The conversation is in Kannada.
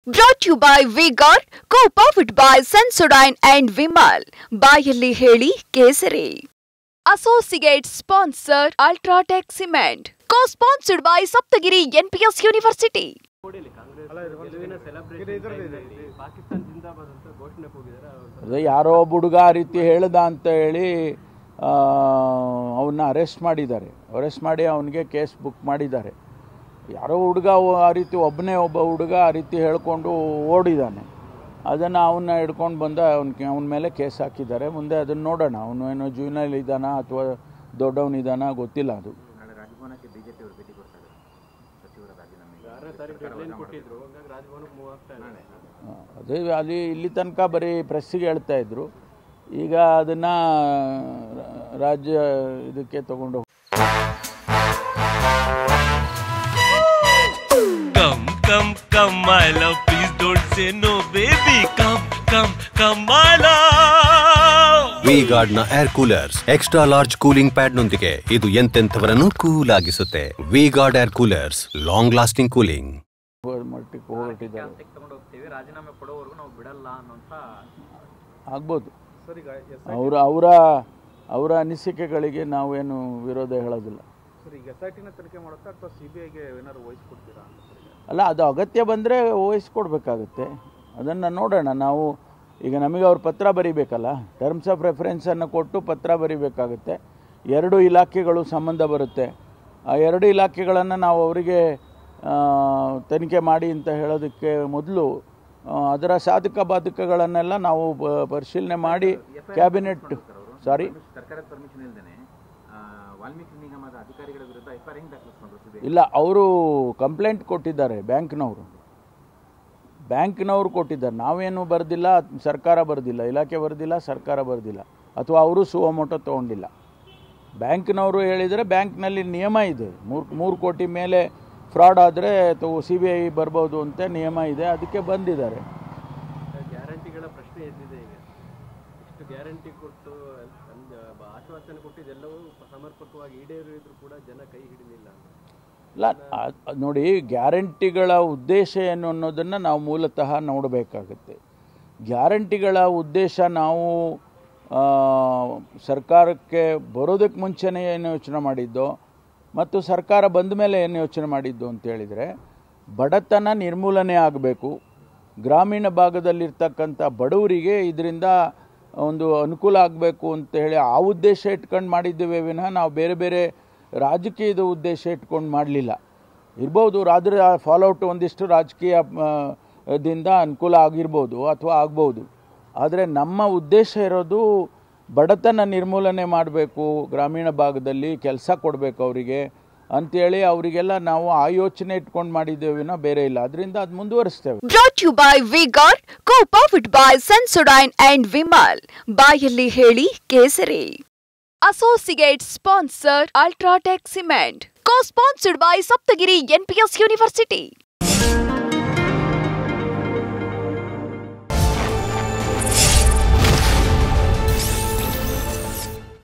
Brought to you by V-Guard, co-powered by Sensodyne and Vimal. ಬಾಯಲ್ಲಿ ಹೇಳಿ ಕೇಸರಿ. Associate sponsor Ultratech Cement. Co-sponsored by Saptagiri NPS University. ಯಾರೋ ಹುಡುಗ ಆ ರೀತಿ ಹೇಳ್ದ ಅಂತ ಹೇಳಿ ಅವನ್ನ ಅರೆಸ್ಟ್ ಮಾಡಿದ್ದಾರೆ. ಅರೆಸ್ಟ್ ಮಾಡಿ ಅವನಿಗೆ ಕೇಸ್ ಬುಕ್ ಮಾಡಿದ್ದಾರೆ. ಯಾರೋ ಹುಡುಗ ಆ ರೀತಿ ಒಬ್ಬ ಹುಡುಗ ಆ ರೀತಿ ಹೇಳ್ಕೊಂಡು ಓಡಿದ್ದಾನೆ. ಅದನ್ನು ಅವನ್ನ ಹಿಡ್ಕೊಂಡು ಬಂದ ಅವನ ಮೇಲೆ ಕೇಸ್ ಹಾಕಿದ್ದಾರೆ. ಮುಂದೆ ಅದನ್ನು ನೋಡೋಣ. ಅವನು ಏನೋ ಜೂನಿಯರ್ ಇದ್ದಾನ ಅಥವಾ ದೊಡ್ಡವನಿದ್ದಾನ ಗೊತ್ತಿಲ್ಲ. ಅದು ಅದೇ ಇಲ್ಲಿ ತನಕ ಬರೀ ಪ್ರೆಸ್ಸಿಗೆ ಹೇಳ್ತಾ ಇದ್ರು. ಈಗ ಅದನ್ನು ರಾಜ್ಯ ಇದಕ್ಕೆ ತಗೊಂಡು Come, my love, please don't say no, baby. Come, my love. V-Guard ನ air coolers extra large cooling pad ನೊಂದಿಗೆ ಇದು ಎಂತೆಂಥವರನ್ನು ಕೂಲ್ ಆಗಿಸುತ್ತೆ. V-Guard air coolers, long lasting cooling. ರಾಜೀನಾಮೆ ಕೊಡೋವರೆಗೂ ನಾವು ಬಿಡಲ್ಲ ಅನ್ನೋಂತ ಆಗ್ಬೋದು. ಅವರ ಅನಿಸಿಕೆಗಳಿಗೆ ನಾವೇನು ವಿರೋಧ ಹೇಳೋದಿಲ್ಲ. ತನಿಖೆ ಮಾಡುತ್ತಾ ಅಥವಾ ಸಿಬಿಐಗೆ ಏನಾದ್ರು ವಹಿಸ್ಕೊಡ್ತೀರಾ? ಅಲ್ಲ, ಅದು ಅಗತ್ಯ ಬಂದರೆ ವಹಿಸ್ಕೊಡ್ಬೇಕಾಗತ್ತೆ. ಅದನ್ನು ನೋಡೋಣ. ನಾವು ಈಗ ನಮಗೆ ಅವ್ರು ಪತ್ರ ಬರೀಬೇಕಲ್ಲ, ಟರ್ಮ್ಸ್ ಆಫ್ ರೆಫರೆನ್ಸನ್ನು ಕೊಟ್ಟು ಪತ್ರ ಬರೀಬೇಕಾಗುತ್ತೆ. 2 ಇಲಾಖೆಗಳು ಸಂಬಂಧ ಬರುತ್ತೆ. ಆ 2 ಇಲಾಖೆಗಳನ್ನು ನಾವು ಅವರಿಗೆ ತನಿಖೆ ಮಾಡಿ ಅಂತ ಹೇಳೋದಕ್ಕೆ ಮೊದಲು ಅದರ ಸಾಧಕ ಬಾಧಕಗಳನ್ನೆಲ್ಲ ನಾವು ಪರಿಶೀಲನೆ ಮಾಡಿ ಕ್ಯಾಬಿನೆಟ್ ಸರ್ಕಾರದ ಪರ್ಮಿಷನ್ ಇಲ್ಲದೆ ವಾಲ್ಮೀಕಿ ನಿಗಮದ ಅಧಿಕಾರಿಗಳ ವಿರುದ್ಧ ಎಫ್ಐಆರ್ ಹೆಂಗೆ ದಾಖಲಿಸಿಕೊಂಡ್ರು? ಇಲ್ಲ, ಅವರು ಕಂಪ್ಲೇಂಟ್ ಕೊಟ್ಟಿದ್ದಾರೆ. ಬ್ಯಾಂಕ್ನವರು ಕೊಟ್ಟಿದ್ದಾರೆ. ನಾವೇನು ಬರೆದಿಲ್ಲ, ಸರ್ಕಾರ ಬರೆದಿಲ್ಲ, ಇಲಾಖೆ ಬರೆದಿಲ್ಲ, ಸರ್ಕಾರ ಬರೆದಿಲ್ಲ, ಅಥವಾ ಅವರು ಸುವಮೋಟೋ ತೊಗೊಂಡಿಲ್ಲ. ಬ್ಯಾಂಕ್ನವರು ಹೇಳಿದರೆ ಬ್ಯಾಂಕ್ನಲ್ಲಿ ನಿಯಮ ಇದೆ. 3 ಕೋಟಿ ಮೇಲೆ ಫ್ರಾಡ್ ಆದರೆ CBI ಬರ್ಬೋದು ಅಂತ ನಿಯಮ ಇದೆ. ಅದಕ್ಕೆ ಬಂದಿದ್ದಾರೆ. ಗ್ಯಾರಂಟಿಗಳ ಪ್ರಶ್ನೆ ಎದ್ದಿದೆ. ಈಗ ಇಷ್ಟು ಗ್ಯಾರಂಟಿ ಕೊಟ್ಟು ಆಶ್ವಾಸನೆ ಕೊಟ್ಟಿದ್ದೆಲ್ಲವೂ ಸಮರ್ಪಕವಾಗಿ ಈಡೇರಿದ್ರು ಕೂಡ ಜನ ಕೈ ಹಿಡಿಲಿಲ್ಲ. ಇಲ್ಲ, ನೋಡಿ, ಗ್ಯಾರಂಟಿಗಳ ಉದ್ದೇಶ ಏನು ಅನ್ನೋದನ್ನು ನಾವು ಮೂಲತಃ ನೋಡಬೇಕಾಗುತ್ತೆ. ಗ್ಯಾರಂಟಿಗಳ ಉದ್ದೇಶ ನಾವು ಸರ್ಕಾರಕ್ಕೆ ಬರೋದಕ್ಕೆ ಮುಂಚೆನೇ ಏನು ಯೋಚನೆ ಮಾಡಿದ್ದೋ ಮತ್ತು ಸರ್ಕಾರ ಬಂದ ಮೇಲೆ ಏನು ಯೋಚನೆ ಮಾಡಿದ್ದು ಅಂತ ಹೇಳಿದರೆ, ಬಡತನ ನಿರ್ಮೂಲನೆ ಆಗಬೇಕು, ಗ್ರಾಮೀಣ ಭಾಗದಲ್ಲಿರ್ತಕ್ಕಂಥ ಬಡವರಿಗೆ ಇದರಿಂದ ಒಂದು ಅನುಕೂಲ ಆಗಬೇಕು ಅಂತ ಹೇಳಿ ಆ ಉದ್ದೇಶ ಇಟ್ಕೊಂಡು ಮಾಡಿದ್ದೇವೆ ವಿನಃ ನಾವು ಬೇರೆ ಬೇರೆ ರಾಜಕೀಯದ ಉದ್ದೇಶ ಇಟ್ಕೊಂಡು ಮಾಡಲಿಲ್ಲ. ಇರ್ಬೋದು, ಆದರೆ ಫಾಲೋಔಟ್ ಒಂದಿಷ್ಟು ರಾಜಕೀಯದಿಂದ ಅನುಕೂಲ ಆಗಿರ್ಬೋದು ಅಥವಾ ಆಗ್ಬೋದು. ಆದರೆ ನಮ್ಮ ಉದ್ದೇಶ ಇರೋದು ಬಡತನ ನಿರ್ಮೂಲನೆ ಮಾಡಬೇಕು, ಗ್ರಾಮೀಣ ಭಾಗದಲ್ಲಿ ಕೆಲಸ ಕೊಡಬೇಕು ಅವರಿಗೆ ಅಂತೇಳಿ ಅವರಿಗೆಲ್ಲ ನಾವು ಆ ಯೋಚನೆ ಇಟ್ಕೊಂಡು ಮಾಡಿದ್ದೇವೆ, ಬೇರೆ ಇಲ್ಲ. ಅದರಿಂದ ಅದು ಮುಂದುವರಿಸ್ತೇವೆ. Brought to you by V-Guard, co-powered by Sensodyne and Vimal. ಬಾಯಲ್ಲಿ ಹೇಳಿ ಕೇಸರಿ. Associate sponsor Ultratech Cement. Co-sponsored by Saptagiri NPS University.